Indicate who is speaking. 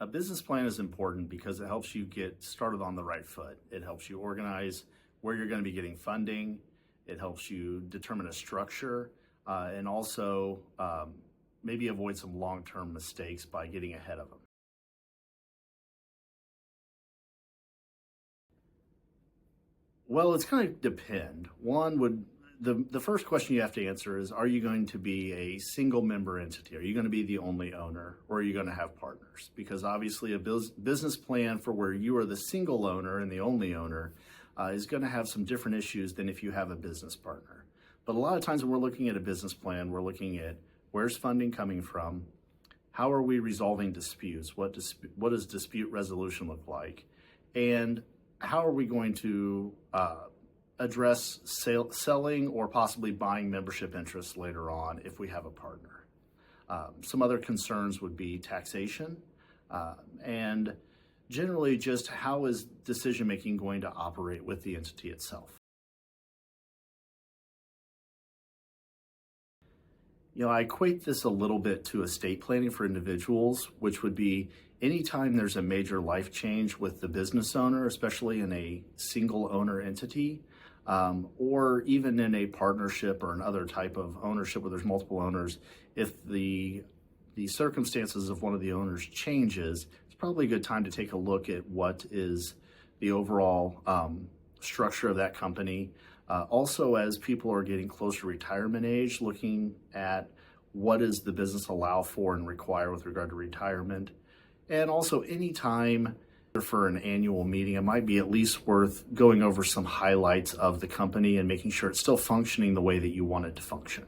Speaker 1: A business plan is important because it helps you get started on the right foot. It helps you organize where you're going to be getting funding. It helps you determine a structure and also maybe avoid some long-term mistakes by getting ahead of them. Well, it's going to depend. The first question you have to answer is, are you going to be a single member entity? Are you going to be the only owner, or are you going to have partners? Because obviously a business plan for where you are the single owner and the only owner is going to have some different issues than if you have a business partner. But a lot of times when we're looking at a business plan, we're looking at where's funding coming from, how are we resolving disputes, what does dispute resolution look like, and how are we going to address selling or possibly buying membership interests later on if we have a partner. Some other concerns would be taxation and generally just how is decision making going to operate with the entity itself. I equate this a little bit to estate planning for individuals, which would be anytime there's a major life change with the business owner, especially in a single owner entity, or even in a partnership or another type of ownership where there's multiple owners, if the circumstances of one of the owners changes, it's probably a good time to take a look at what is the overall structure of that company. Also, as people are getting closer to retirement age, looking at what does the business allow for and require with regard to retirement. And also anytime for an annual meeting, it might be at least worth going over some highlights of the company and making sure it's still functioning the way that you want it to function.